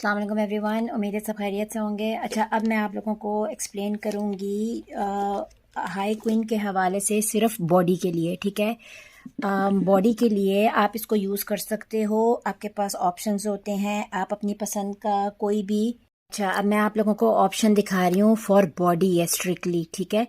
अस्सलाम वालेकुम एवरीवन, उम्मीद है सब खैरियत से होंगे। अच्छा, अब मैं आप लोगों को एक्सप्लेन करूँगी हाई क्वीन के हवाले से सिर्फ बॉडी के लिए, ठीक है। बॉडी के लिए आप इसको यूज़ कर सकते हो, आपके पास ऑप्शंस होते हैं, आप अपनी पसंद का कोई भी। अच्छा, अब मैं आप लोगों को ऑप्शन दिखा रही हूँ फॉर बॉडी है स्ट्रिक्टली, ठीक है।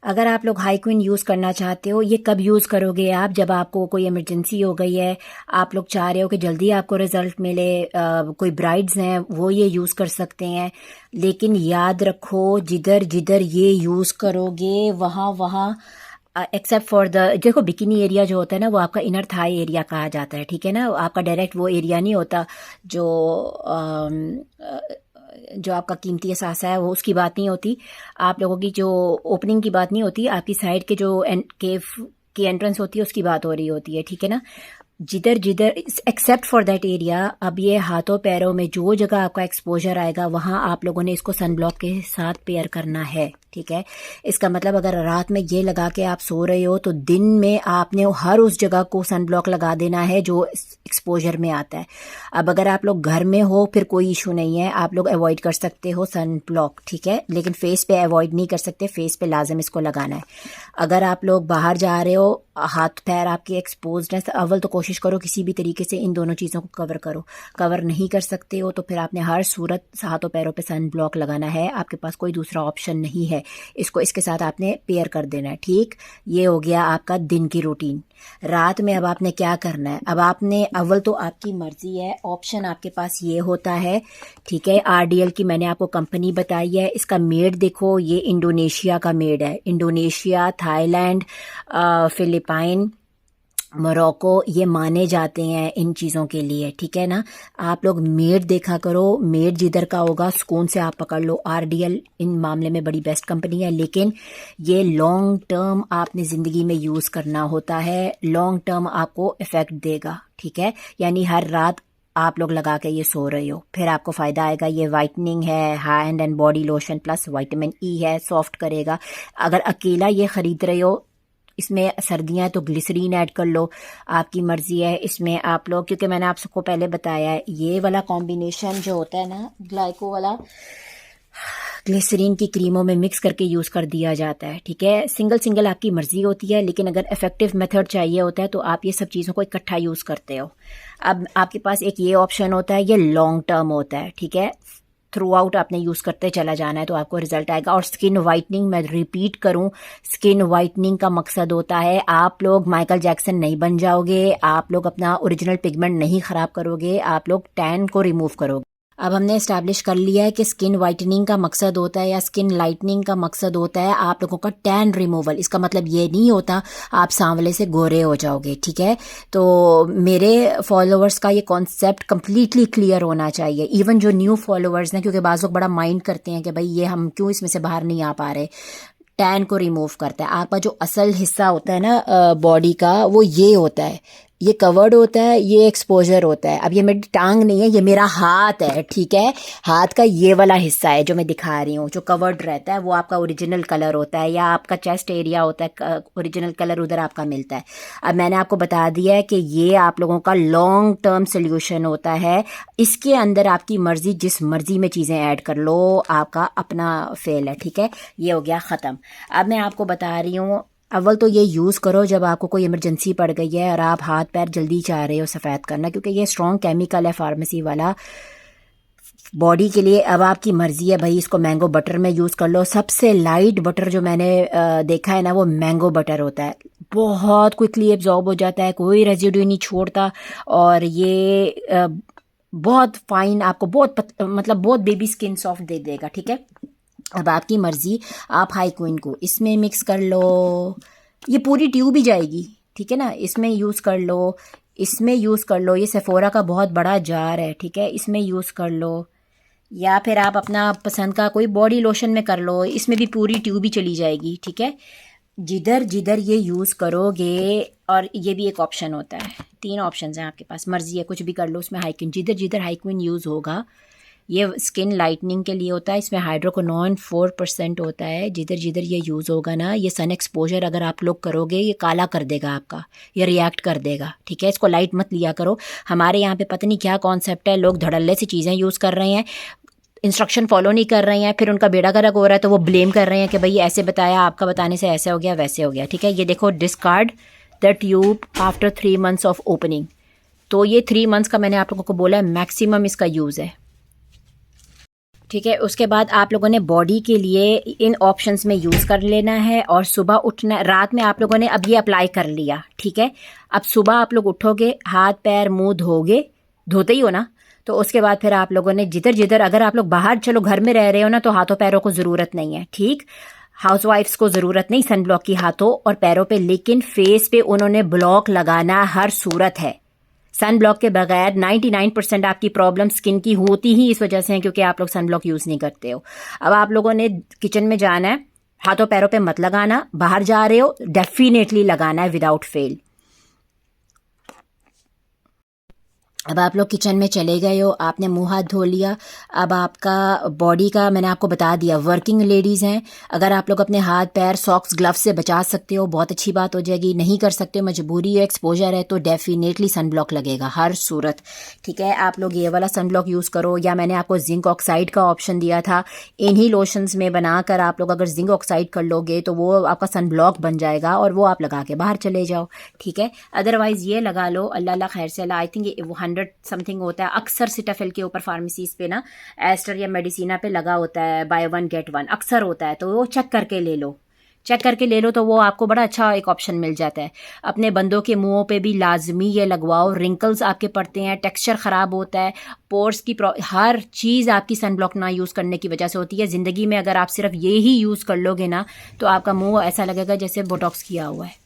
अगर आप लोग हाई क्वीन यूज़ करना चाहते हो, ये कब यूज़ करोगे आप? जब आपको कोई इमरजेंसी हो गई है, आप लोग चाह रहे हो कि जल्दी आपको रिजल्ट मिले, कोई ब्राइड्स हैं वो ये यूज़ कर सकते हैं। लेकिन याद रखो, जिधर जिधर ये यूज़ करोगे वहाँ वहाँ एक्सेप्ट फॉर द, देखो बिकिनी एरिया जो होता है ना, वो आपका इनर थाई एरिया कहा जाता है, ठीक है ना। आपका डायरेक्ट वो एरिया नहीं होता जो जो आपका कीमती असासा है, वो उसकी बात नहीं होती। आप लोगों की जो ओपनिंग की बात नहीं होती, आपकी साइड के जो केव की एंट्रेंस होती है उसकी बात हो रही होती है, ठीक है ना। जिधर जिधर एक्सेप्ट फॉर दैट एरिया, अब ये हाथों पैरों में जो जगह आपका एक्सपोजर आएगा वहां आप लोगों ने इसको सन ब्लॉक के साथ पेयर करना है, ठीक है। इसका मतलब अगर रात में ये लगा के आप सो रहे हो तो दिन में आपने हर उस जगह को सन ब्लॉक लगा देना है जो एक्सपोजर में आता है। अब अगर आप लोग घर में हो फिर कोई इशू नहीं है, आप लोग अवॉइड कर सकते हो सन ब्लॉक, ठीक है। लेकिन फेस पे अवॉइड नहीं कर सकते, फेस पे लाजम इसको लगाना है। अगर आप लोग बाहर जा रहे हो, हाथ पैर आपके एक्सपोज्ड हैं, तो अव्वल तो कोशिश करो किसी भी तरीके से इन दोनों चीज़ों को कवर करो। कवर नहीं कर सकते हो तो फिर आपने हर सूरत हाथों पैरों पे सन ब्लॉक लगाना है, आपके पास कोई दूसरा ऑप्शन नहीं है। इसको इसके साथ आपने पेयर कर देना है, ठीक। ये हो गया आपका दिन की रूटीन। रात में अब आपने क्या करना है? अब आपने अव्वल तो आपकी मर्जी है, ऑप्शन आपके पास ये होता है, ठीक है। आरडीएल की मैंने आपको कंपनी बताई है, इसका मेड देखो, ये इंडोनेशिया का मेड है। इंडोनेशिया, थाईलैंड, फिलिपाइन, मोरक्को, ये माने जाते हैं इन चीज़ों के लिए, ठीक है ना। आप लोग मेड देखा करो, मेड जिधर का होगा सुकून से आप पकड़ लो। आरडीएल इन मामले में बड़ी बेस्ट कंपनी है, लेकिन ये लॉन्ग टर्म आपने ज़िंदगी में यूज़ करना होता है, लॉन्ग टर्म आपको इफ़ेक्ट देगा, ठीक है। यानी हर रात आप लोग लगा के ये सो रहे हो, फिर आपको फ़ायदा आएगा। ये वाइटनिंग है, hand and body lotion plus vitamin E है, सॉफ्ट करेगा। अगर अकेला ये ख़रीद रहे हो, इसमें सर्दियाँ तो ग्लिसरीन ऐड कर लो, आपकी मर्जी है। इसमें आप लोग, क्योंकि मैंने आप सबको पहले बताया है, ये वाला कॉम्बिनेशन जो होता है ना, ग्लाइको वाला, ग्लिसरीन की क्रीमों में मिक्स करके यूज़ कर दिया जाता है, ठीक है। सिंगल सिंगल आपकी मर्जी होती है, लेकिन अगर इफेक्टिव मेथड चाहिए होता है तो आप ये सब चीज़ों को इकट्ठा यूज़ करते हो। अब आपके पास एक ये ऑप्शन होता है, ये लॉन्ग टर्म होता है, ठीक है। थ्रू आउट आपने यूज़ करते चला जाना है तो आपको रिजल्ट आएगा। और स्किन वाइटनिंग, मैं रिपीट करूं, स्किन वाइटनिंग का मकसद होता है आप लोग माइकल जैक्सन नहीं बन जाओगे, आप लोग अपना ओरिजिनल पिगमेंट नहीं खराब करोगे, आप लोग टैन को रिमूव करोगे। अब हमने इस्टेब्लिश कर लिया है कि स्किन वाइटनिंग का मकसद होता है या स्किन लाइटनिंग का मकसद होता है आप लोगों का टैन रिमूवल। इसका मतलब ये नहीं होता आप सांवले से गोरे हो जाओगे, ठीक है। तो मेरे फॉलोअर्स का ये कॉन्सेप्ट कंप्लीटली क्लियर होना चाहिए, इवन जो न्यू फॉलोअर्स हैं, क्योंकि बाज़ लोग बड़ा माइंड करते हैं कि भाई ये हम क्यों इसमें से बाहर नहीं आ पा रहे। टैन को रिमूव करता है। आपका जो असल हिस्सा होता है ना बॉडी का, वो ये होता है, ये कवर्ड होता है, ये एक्सपोजर होता है। अब ये मेरी टांग नहीं है, ये मेरा हाथ है, ठीक है। हाथ का ये वाला हिस्सा है जो मैं दिखा रही हूँ, जो कवर्ड रहता है, वो आपका ओरिजिनल कलर होता है, या आपका चेस्ट एरिया होता है, ओरिजिनल कलर उधर आपका मिलता है। अब मैंने आपको बता दिया है कि ये आप लोगों का लॉन्ग टर्म सोल्यूशन होता है। इसके अंदर आपकी मर्जी, जिस मर्जी में चीज़ें ऐड कर लो, आपका अपना फेल है, ठीक है। ये हो गया ख़त्म। अब मैं आपको बता रही हूँ, अव्वल तो ये यूज़ करो जब आपको कोई इमरजेंसी पड़ गई है और आप हाथ पैर जल्दी चाह रहे हो सफ़ेद करना, क्योंकि ये स्ट्रॉन्ग केमिकल है फार्मेसी वाला बॉडी के लिए। अब आपकी मर्जी है भाई, इसको मैंगो बटर में यूज़ कर लो। सबसे लाइट बटर जो मैंने देखा है ना, वो मैंगो बटर होता है, बहुत क्विकली एब्जॉर्ब हो जाता है, कोई रेजिड्यू नहीं छोड़ता, और ये बहुत फाइन, आपको बहुत मतलब बहुत बेबी स्किन सॉफ्ट दे देगा, ठीक है। अब आपकी मर्जी, आप हाई क्वीन को इसमें मिक्स कर लो, ये पूरी ट्यूब ही जाएगी, ठीक है ना। इसमें यूज़ कर लो, इसमें यूज़ कर लो, ये सेफोरा का बहुत बड़ा जार है, ठीक है, इसमें यूज़ कर लो। या फिर आप अपना पसंद का कोई बॉडी लोशन में कर लो, इसमें भी पूरी ट्यूब ही चली जाएगी, ठीक है। जिधर जिधर ये यूज़ करोगे, और ये भी एक ऑप्शन होता है, तीन ऑप्शन हैं आपके पास, मर्जी है कुछ भी कर लो उसमें। हाई क्वीन, जिधर जिधर हाई क्वीन यूज़ होगा ये स्किन लाइटनिंग के लिए होता है। इसमें हाइड्रोक्विनोन 4% होता है। जिधर जिधर ये यूज़ होगा ना, ये सन एक्सपोजर अगर आप लोग करोगे ये काला कर देगा आपका, ये रिएक्ट कर देगा, ठीक है। इसको लाइट मत लिया करो। हमारे यहाँ पे पता नहीं क्या कॉन्सेप्ट है, लोग धड़ल्ले से चीज़ें यूज़ कर रहे हैं, इंस्ट्रक्शन फॉलो नहीं कर रहे हैं, फिर उनका बेड़ा गर्क हो रहा है तो वो ब्लेम कर रहे हैं कि भाई ऐसे बताया, आपका बताने से ऐसे हो गया वैसे हो गया, ठीक है। ये देखो, discard the tube after 3 months of opening. तो ये 3 months का मैंने आप लोगों को बोला है मैक्सिमम इसका यूज़ है, ठीक है। उसके बाद आप लोगों ने बॉडी के लिए इन ऑप्शंस में यूज़ कर लेना है। और सुबह उठना, रात में आप लोगों ने अब ये अप्लाई कर लिया, ठीक है। अब सुबह आप लोग उठोगे, हाथ पैर मुंह धोगे, धोते ही हो ना, तो उसके बाद फिर आप लोगों ने जिधर जिधर, अगर आप लोग बाहर चलो घर में रह रहे हो ना, तो हाथों पैरों को ज़रूरत नहीं है, ठीक। हाउसवाइफ्स को ज़रूरत नहीं सन ब्लॉक की हाथों और पैरों पे, लेकिन फेस पे उन्होंने ब्लॉक लगाना हर सूरत है। सन ब्लॉक के बगैर 99% आपकी प्रॉब्लम स्किन की होती ही इस वजह से है क्योंकि आप लोग सन ब्लॉक यूज़ नहीं करते हो। अब आप लोगों ने किचन में जाना है, हाथों पैरों पे मत लगाना, बाहर जा रहे हो डेफिनेटली लगाना है विदाउट फेल। अब आप लोग किचन में चले गए हो, आपने मुंह हाथ धो लिया। अब आपका बॉडी का मैंने आपको बता दिया, वर्किंग लेडीज़ हैं, अगर आप लोग अपने हाथ पैर सॉक्स ग्लव्स से बचा सकते हो बहुत अच्छी बात हो जाएगी। नहीं कर सकते, मजबूरी है, एक्सपोजर है, तो डेफिनेटली सन ब्लॉक लगेगा हर सूरत, ठीक है। आप लोग ये वाला सन ब्लॉक यूज़ करो, या मैंने आपको जिंक ऑक्साइड का ऑप्शन दिया था, इन्हीं लोशंस में बनाकर आप लोग अगर जिंक ऑक्साइड कर लोगे तो वो आपका सन ब्लॉक बन जाएगा और वो आप लगा के बाहर चले जाओ, ठीक है। अदरवाइज़ ये लगा लो, अल्लाह अल्लाह खैर से अल्लाह। आई थिंक 100 समथिंग होता है अक्सर सिटाफिल के ऊपर फार्मेसीज पे ना, एस्टर या मेडिसिना पे लगा होता है, बाय 1 get 1 अक्सर होता है, तो वो चेक करके ले लो, चेक करके ले लो, तो वो आपको बड़ा अच्छा एक ऑप्शन मिल जाता है। अपने बंदों के मुंहों पे भी लाजमी ये लगवाओ, रिंकल्स आपके पड़ते हैं, टेक्सचर ख़राब होता है, पोर्स की हर चीज़ आपकी सन ब्लॉक ना यूज़ करने की वजह से होती है। ज़िंदगी में अगर आप सिर्फ ये ही यूज़ कर लोगे ना, तो आपका मुंह ऐसा लगेगा जैसे बोटॉक्स किया हुआ है।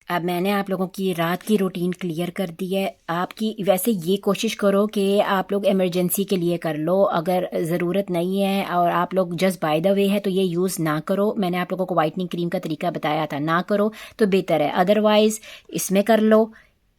अब मैंने आप लोगों की रात की रूटीन क्लियर कर दी है। आपकी वैसे ये कोशिश करो कि आप लोग इमरजेंसी के लिए कर लो, अगर ज़रूरत नहीं है और आप लोग जस्ट बाय द वे है तो ये यूज़ ना करो। मैंने आप लोगों को वाइटनिंग क्रीम का तरीका बताया था, ना करो तो बेहतर है। अदरवाइज़ इसमें कर लो,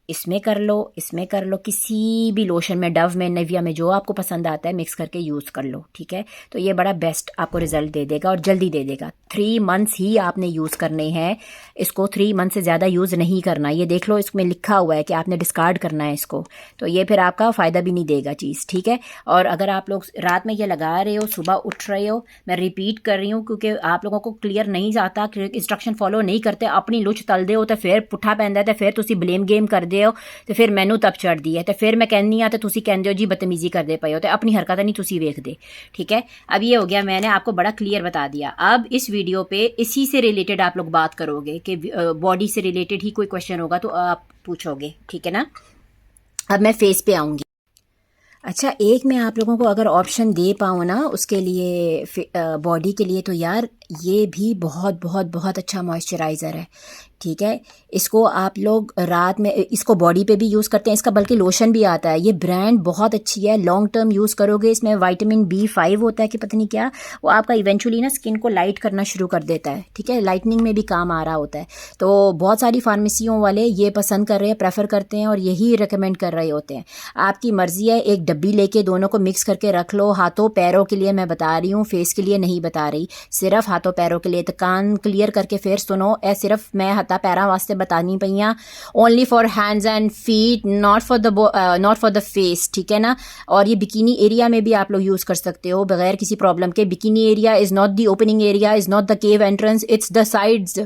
इसमें कर लो, इसमें कर लो, किसी भी लोशन में, डव में, निविया में, जो आपको पसंद आता है मिक्स करके यूज़ कर लो, ठीक है। तो ये बड़ा बेस्ट आपको रिजल्ट दे देगा और जल्दी दे देगा। 3 months ही आपने यूज़ करने हैं इसको, 3 months से ज़्यादा यूज़ नहीं करना। ये देख लो, इसमें लिखा हुआ है कि आपने डिस्कार्ड करना है इसको, तो ये फिर आपका फ़ायदा भी नहीं देगा चीज़, ठीक है। और अगर आप लोग रात में ये लगा रहे हो, सुबह उठ रहे हो, मैं रिपीट कर रही हूँ क्योंकि आप लोगों को क्लियर नहीं आता, इंस्ट्रक्शन फॉलो नहीं करते, अपनी लुच तलदे हो तो फिर पुट्ठा पैंदा है, फिर तुसी ब्लेम गेम करदे हो, तो फिर मैनू तब चढ़दी है, तो फिर मैं कहनी हाँ तो तुसी कहंदे हो जी बदतमीजी करदे पे हो, तो अपनी हरकत नहीं तुसी वेखदे, ठीक है। अब ये हो गया, मैंने आपको बड़ा क्लियर बता दिया। अब इस वीडियो पे इसी से रिलेटेड आप लोग बात करोगे कि बॉडी से रिलेटेड ही कोई क्वेश्चन होगा तो आप पूछोगे, ठीक है ना। अब मैं फेस पे आऊँगी। अच्छा, एक मैं आप लोगों को अगर ऑप्शन दे पाऊँ ना उसके लिए, बॉडी के लिए, तो यार ये भी बहुत बहुत बहुत अच्छा मॉइस्चराइज़र है, ठीक है। इसको आप लोग रात में, इसको बॉडी पे भी यूज़ करते हैं, इसका बल्कि लोशन भी आता है। ये ब्रांड बहुत अच्छी है, लॉन्ग टर्म यूज़ करोगे। इसमें विटामिन B5 होता है कि पता नहीं क्या, वो आपका इवेंचुअली ना स्किन को लाइट करना शुरू कर देता है, ठीक है। लाइटनिंग में भी काम आ रहा होता है। तो बहुत सारी फार्मेसियों वाले ये पसंद कर रहे हैं, प्रेफर करते हैं और यही रिकमेंड कर रहे होते हैं। आपकी मर्जी है, एक डब्बी लेके दोनों को मिक्स करके रख लो। हाथों पैरों के लिए मैं बता रही हूँ, फेस के लिए नहीं बता रही, सिर्फ हाथों पैरों के लिए। तो कान क्लियर करके फिर सुनो, सिर्फ मैं हथा पैरा वास्ते बतानी पईयां, only for hands and feet, not for the face, ठीक है ना। और ये बिकिनी एरिया में भी आप लोग यूज़ कर सकते हो बगैर किसी प्रॉब्लम के। Bikini area is not the opening area, is not the cave entrance, it's the sides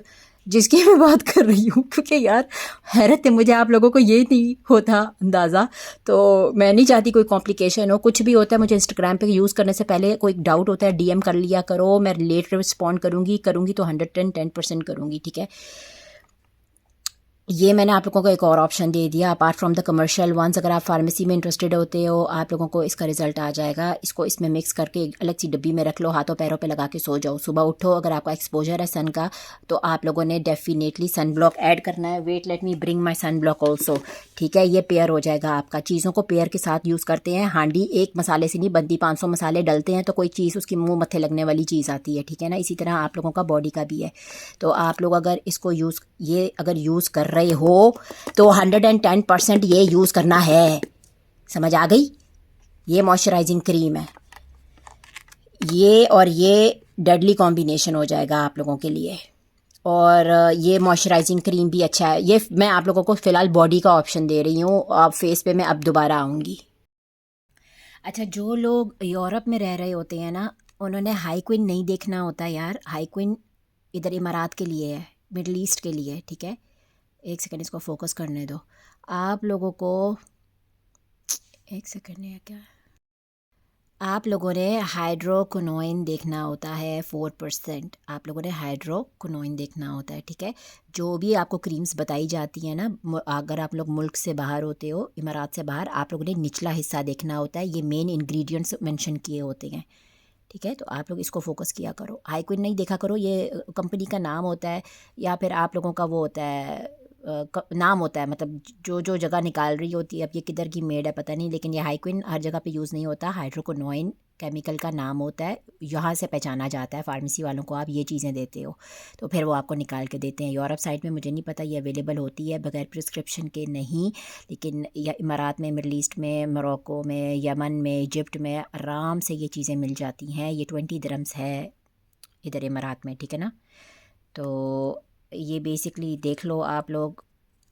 जिसकी मैं बात कर रही हूँ। क्योंकि यार हैरत है मुझे, आप लोगों को ये नहीं होता अंदाज़ा, तो मैं नहीं चाहती कोई कॉम्प्लिकेशन हो। कुछ भी होता है मुझे इंस्टाग्राम पे यूज़ करने से पहले कोई डाउट होता है, DM कर लिया करो, मैं लेट रिस्पॉन्ड करूँगी तो 110% करूँगी, ठीक है। ये मैंने आप लोगों को एक और ऑप्शन दे दिया apart from the commercial ones. अगर आप फार्मेसी में इंटरेस्टेड होते हो, आप लोगों को इसका रिजल्ट आ जाएगा। इसको इसमें मिक्स करके एक अलग सी डब्बी में रख लो, हाथों पैरों पे लगा के सो जाओ। सुबह उठो, अगर आपका एक्सपोजर है सन का तो आप लोगों ने डेफिनेटली सन ब्लॉक ऐड करना है। Wait, let me bring my sunblock also, ठीक है। ये पेयर हो जाएगा आपका। चीज़ों को पेयर के साथ यूज़ करते हैं। हांडी एक मसाले से नहीं बनती, 500 मसाले डलते हैं तो कोई चीज़ उसकी मुँह मत्थे लगने वाली चीज़ आती है, ठीक है ना। इसी तरह आप लोगों का बॉडी का भी है। तो आप लोग अगर इसको ये अगर यूज़ कर रहे हो तो 110% ये यूज़ करना है, समझ आ गई। ये मॉइस्चराइजिंग क्रीम है, ये और ये डेडली कॉम्बिनेशन हो जाएगा आप लोगों के लिए। और ये मॉइस्चराइजिंग क्रीम भी अच्छा है। ये मैं आप लोगों को फ़िलहाल बॉडी का ऑप्शन दे रही हूँ, अब फेस पे मैं अब दोबारा आऊँगी। अच्छा, जो लोग यूरोप में रह रहे होते हैं ना, उन्होंने हाई क्वीन नहीं देखना होता यार। हाई क्वीन इधर इमारात के लिए है, मिडल ईस्ट के लिए, ठीक है। एक सेकंड, इसको फोकस करने दो आप लोगों को। एक सेकंड है क्या, आप लोगों ने हाइड्रोक्विनोइन देखना होता है 4%। आप लोगों ने हाइड्रोक्विनोइन देखना होता है, ठीक है। जो भी आपको क्रीम्स बताई जाती हैं ना, अगर आप लोग मुल्क से बाहर होते हो, इमारात से बाहर, आप लोगों ने निचला हिस्सा देखना होता है। ये मेन इंग्रेडिएंट्स मेंशन किए होते हैं, ठीक है। तो आप लोग इसको फोकस किया करो, हाई क्वीन नहीं देखा करो। ये कंपनी का नाम होता है या फिर आप लोगों का वो होता है, नाम होता है, मतलब जो जो जगह निकाल रही होती है। अब ये किधर की मेड है पता नहीं, लेकिन ये हाई क्वीन हर जगह पे यूज़ नहीं होता। हाइड्रोक्विनोइन केमिकल का नाम होता है, यहाँ से पहचाना जाता है। फार्मेसी वालों को आप ये चीज़ें देते हो तो फिर वो आपको निकाल के देते हैं। यूरोप साइड में मुझे नहीं पता ये अवेलेबल होती है बगैर प्रिस्क्रिप्शन के नहीं, लेकिन या इमारात में, मिडल ईस्ट में, मोरक्को में, यमन में, इजिप्ट में आराम से ये चीज़ें मिल जाती हैं। ये 20 दिरहम्स है इधर इमारात में, ठीक है ना। तो ये बेसिकली देख लो आप लोग,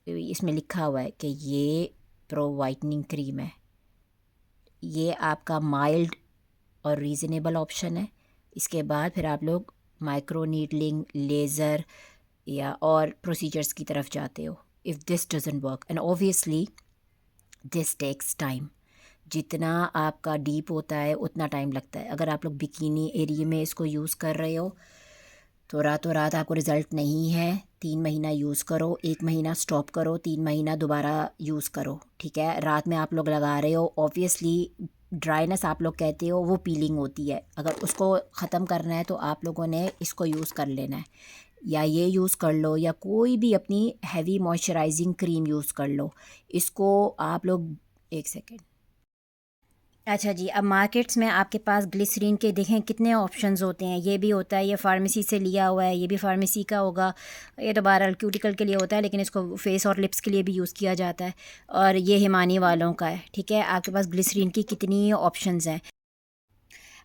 इसमें लिखा हुआ है कि ये प्रो वाइटनिंग क्रीम है। ये आपका माइल्ड और रीज़नेबल ऑप्शन है। इसके बाद फिर आप लोग माइक्रो नीडलिंग, लेज़र या और प्रोसीजर्स की तरफ जाते हो। If this doesn't work, and obviously this takes time. जितना आपका डीप होता है उतना टाइम लगता है। अगर आप लोग बिकिनी एरिया में इसको यूज़ कर रहे हो तो रातों रात आपको रिज़ल्ट नहीं है। 3 महीना यूज़ करो, 1 महीना स्टॉप करो, 3 महीना दोबारा यूज़ करो, ठीक है। रात में आप लोग लगा रहे हो, ऑब्वियसली ड्राइनेस आप लोग कहते हो, वो पीलिंग होती है। अगर उसको ख़त्म करना है तो आप लोगों ने इसको यूज़ कर लेना है, या ये यूज़ कर लो या कोई भी अपनी हैवी मॉइस्चराइजिंग क्रीम यूज़ कर लो। इसको आप लोग, एक सेकेंड, अच्छा जी, अब मार्केट्स में आपके पास ग्लिसरीन के देखें कितने ऑप्शंस होते हैं। ये भी होता है, ये फार्मेसी से लिया हुआ है, ये भी फार्मेसी का होगा। ये तो बहरहाल क्यूटिकल के लिए होता है, लेकिन इसको फेस और लिप्स के लिए भी यूज़ किया जाता है। और ये हिमानी वालों का है, ठीक है। आपके पास ग्लिसरीन की कितनी ऑप्शंस हैं।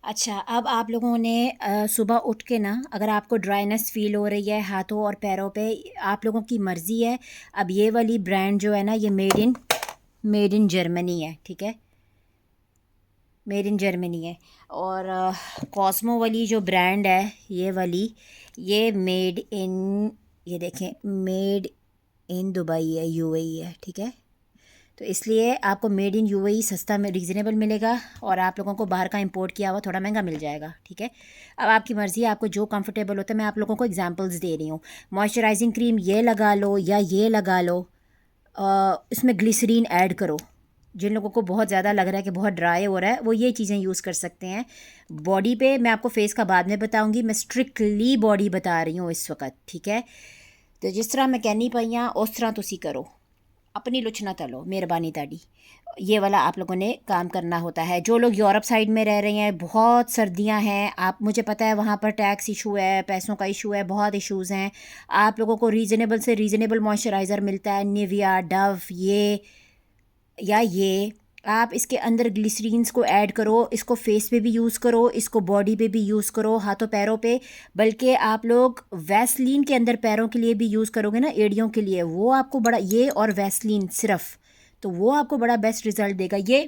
अच्छा, अब आप लोगों ने सुबह उठ के ना, अगर आपको ड्राइनेस फ़ील हो रही है हाथों और पैरों पे, आप लोगों की मर्ज़ी है। अब ये वाली ब्रांड जो है ना, ये मेड इन जर्मनी है, ठीक है। मेड इन जर्मनी है। और कॉस्मो वाली जो ब्रांड है, ये वाली, ये मेड इन, ये देखें, मेड इन दुबई है, यूएई है, ठीक है। तो इसलिए आपको मेड इन यूएई सस्ता में रीज़नेबल मिलेगा, और आप लोगों को बाहर का इंपोर्ट किया हुआ थोड़ा महंगा मिल जाएगा, ठीक है। अब आपकी मर्ज़ी है, आपको जो कंफर्टेबल होता है। मैं आप लोगों को एग्जांपल्स दे रही हूँ। मॉइस्चराइजिंग क्रीम ये लगा लो या ये लगा लो, इसमें ग्लिसरीन ऐड करो। जिन लोगों को बहुत ज़्यादा लग रहा है कि बहुत ड्राई हो रहा है, वो ये चीज़ें यूज़ कर सकते हैं। बॉडी पे मैं आपको फेस का बाद में बताऊंगी, मैं स्ट्रिक्टली बॉडी बता रही हूँ इस वक्त, ठीक है। तो जिस तरह मैं कहनी पई हाँ उस तरह तुसी करो, अपनी लुच ना तलो, मेहरबानी ताड़ी। ये वाला आप लोगों ने काम करना होता है। जो लोग यूरोप साइड में रह रहे हैं, बहुत सर्दियां हैं, आप, मुझे पता है वहाँ पर टैक्स इशू है, पैसों का इशू है, बहुत इश्यूज़ हैं। आप लोगों को रीज़नेबल से रीज़नेबल मॉइस्चराइज़र मिलता है, निविया, डव, ये या ये। आप इसके अंदर ग्लिसरीन्स को ऐड करो, इसको फेस पे भी यूज़ करो, इसको बॉडी पे भी यूज़ करो, हाथों पैरों पे। बल्कि आप लोग वैसलीन के अंदर पैरों के लिए भी यूज़ करोगे ना, एड़ियों के लिए, वो आपको बड़ा, ये और वैसलीन सिर्फ, तो वो आपको बड़ा बेस्ट रिज़ल्ट देगा। ये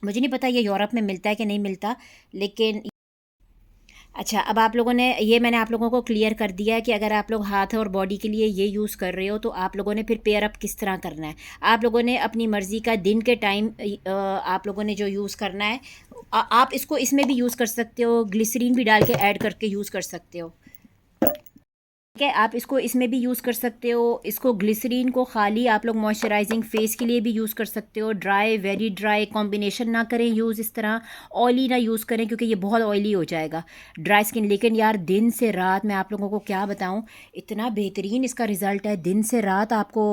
मुझे नहीं पता ये यूरोप में मिलता है कि नहीं मिलता, लेकिन अच्छा, अब आप लोगों ने, ये मैंने आप लोगों को क्लियर कर दिया है कि अगर आप लोग हाथ और बॉडी के लिए ये यूज़ कर रहे हो तो आप लोगों ने फिर पेयर अप किस तरह करना है। आप लोगों ने अपनी मर्ज़ी का दिन के टाइम आप लोगों ने जो यूज़ करना है, आप इसको इसमें भी यूज़ कर सकते हो, ग्लिसरीन भी डाल के ऐड करके यूज़ कर सकते हो, ठीक है। आप इसको इसमें भी यूज़ कर सकते हो। इसको ग्लिसरीन को खाली आप लोग मॉइस्चराइजिंग फेस के लिए भी यूज़ कर सकते हो। ड्राई, वेरी ड्राई कॉम्बिनेशन ना करें यूज़ इस तरह, ऑयली ना यूज़ करें क्योंकि ये बहुत ऑयली हो जाएगा ड्राई स्किन। लेकिन यार दिन से रात, मैं आप लोगों को क्या बताऊं, इतना बेहतरीन इसका रिज़ल्ट है। दिन से रात आपको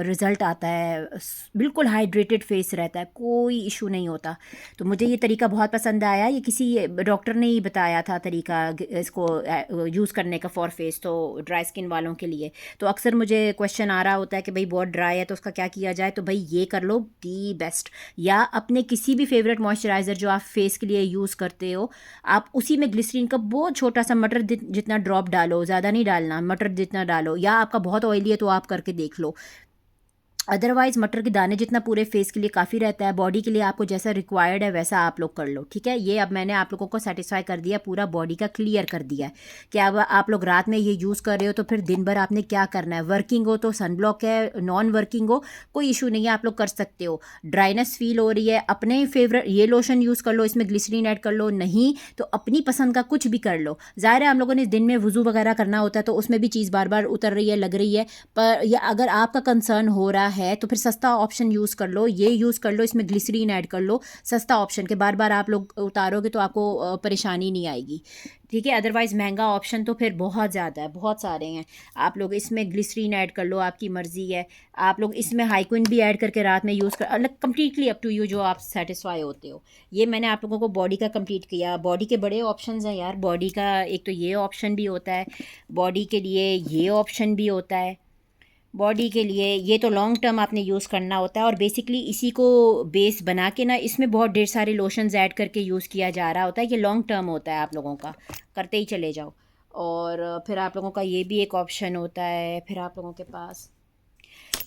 रिज़ल्ट आता है, बिल्कुल हाइड्रेटेड फेस रहता है, कोई इशू नहीं होता। तो मुझे ये तरीका बहुत पसंद आया। ये किसी डॉक्टर ने ही बताया था तरीका इसको यूज़ करने का फॉर फेस, तो ड्राई स्किन वालों के लिए। तो अक्सर मुझे क्वेश्चन आ रहा होता है कि भाई बहुत ड्राई है तो उसका क्या किया जाए, तो भाई ये कर लो दी बेस्ट। या अपने किसी भी फेवरेट मॉइस्चराइज़र जो आप फेस के लिए यूज़ करते हो, आप उसी में ग्लिसरीन का बहुत छोटा सा मटर जितना ड्रॉप डालो, ज़्यादा नहीं डालना, मटर जितना डालो। या आपका बहुत ऑयली है तो आप करके देख लो, अदरवाइज़ मटर के दाने जितना पूरे फेस के लिए काफ़ी रहता है। बॉडी के लिए आपको जैसा रिक्वायर्ड है वैसा आप लोग कर लो, ठीक है। ये अब मैंने आप लोगों को सेटिस्फाई कर दिया, पूरा बॉडी का क्लियर कर दिया है कि अब आप लोग रात में ये यूज़ कर रहे हो तो फिर दिन भर आपने क्या करना है। वर्किंग हो तो सनब्लॉक है, नॉन वर्किंग हो कोई इशू नहीं है, आप लोग कर सकते हो। ड्राइनेस फील हो रही है, अपने फेवरेट ये लोशन यूज़ कर लो, इसमें ग्लिसरीन ऐड कर लो, नहीं तो अपनी पसंद का कुछ भी कर लो। ज़ाहिर है हम लोगों ने दिन में वज़ू वगैरह करना होता है तो उसमें भी चीज़ बार बार उतर रही है, लग रही है। पर या अगर आपका कंसर्न हो रहा है तो फिर सस्ता ऑप्शन यूज़ कर लो, ये यूज़ कर लो, इसमें ग्लिसरीन ऐड कर लो, सस्ता ऑप्शन के बार बार आप लोग उतारोगे तो आपको परेशानी नहीं आएगी, ठीक है। अदरवाइज़ महंगा ऑप्शन तो फिर बहुत ज़्यादा है, बहुत सारे हैं। आप लोग इसमें ग्लिसरीन ऐड कर लो, आपकी मर्ज़ी है। आप लोग इसमें हाइक्विन भी ऐड करके रात में यूज़ कर, अलग कम्प्लीटली अप टू यू, जो आप सेटिस्फाई होते हो। ये मैंने आप लोगों को बॉडी का कंप्लीट किया। बॉडी के बड़े ऑप्शंस हैं यार, बॉडी का एक तो ये ऑप्शन भी होता है, बॉडी के लिए ये ऑप्शन भी होता है। बॉडी के लिए ये तो लॉन्ग टर्म आपने यूज़ करना होता है, और बेसिकली इसी को बेस बना के ना इसमें बहुत ढेर सारे लोशंस ऐड करके यूज़ किया जा रहा होता है। ये लॉन्ग टर्म होता है, आप लोगों का करते ही चले जाओ। और फिर आप लोगों का ये भी एक ऑप्शन होता है, फिर आप लोगों के पास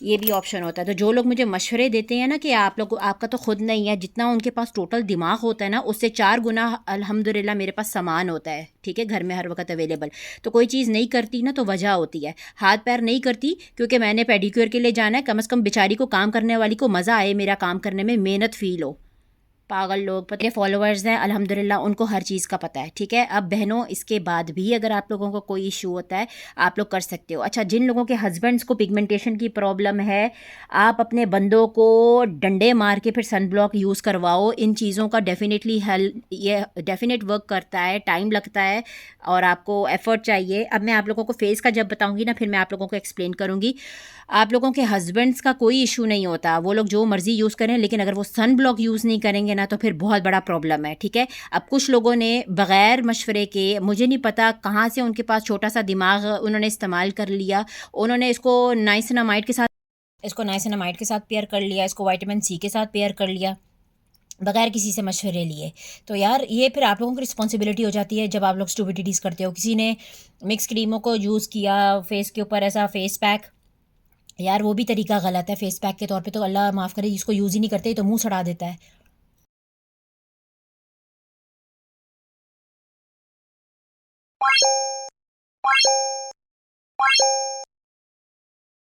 ये भी ऑप्शन होता है। तो जो लोग मुझे मशवरे देते हैं ना कि आप लोग, आपका तो खुद नहीं है, जितना उनके पास टोटल दिमाग होता है ना उससे 4 गुना अल्हम्दुलिल्लाह मेरे पास सामान होता है, ठीक है, घर में हर वक्त अवेलेबल। तो कोई चीज़ नहीं करती ना तो वजह होती है, हाथ पैर नहीं करती क्योंकि मैंने पेडिक्योर के लिए जाना है, कम से कम बेचारी को, काम करने वाली को मज़ा आए मेरा काम करने में, मेहनत फील हो। पागल लोग पता है, फॉलोअर्स हैं अल्हम्दुलिल्लाह, उनको हर चीज़ का पता है, ठीक है। अब बहनों, इसके बाद भी अगर आप लोगों को कोई इशू होता है आप लोग कर सकते हो। अच्छा, जिन लोगों के हस्बैंड्स को पिगमेंटेशन की प्रॉब्लम है, आप अपने बंदों को डंडे मार के फिर सन ब्लॉक यूज़ करवाओ। इन चीज़ों का डेफिनेटली हेल्प, ये डेफिनेट वर्क करता है, टाइम लगता है और आपको एफर्ट चाहिए। अब मैं आप लोगों को फेस का जब बताऊँगी ना फिर मैं आप लोगों को एक्सप्लेन करूँगी। आप लोगों के हस्बैंड्स का कोई इशू नहीं होता, वो लोग जो मर्ज़ी यूज़ करें, लेकिन अगर वो सन ब्लॉक यूज़ नहीं करेंगे ना तो फिर बहुत बड़ा प्रॉब्लम है, ठीक है। अब कुछ लोगों ने बग़ैर मशवरे के, मुझे नहीं पता कहाँ से उनके पास छोटा सा दिमाग उन्होंने इस्तेमाल कर लिया, उन्होंने इसको नाइसिनामाइड के साथ पेयर कर लिया, इसको विटामिन सी के साथ पेयर कर लिया बगैर किसी से मशवरे लिए। तो यार ये फिर आप लोगों की रिस्पॉन्सिबिलिटी हो जाती है जब आप लोग स्टूपिडिटीज़ करते हो। किसी ने मिक्स क्रीमों को यूज़ किया फेस के ऊपर, ऐसा फेस पैक, यार वो भी तरीका गलत है। फेस पैक के तौर पे तो अल्लाह माफ़ करे जिसको यूज़ ही नहीं करते तो मुंह सड़ा देता है।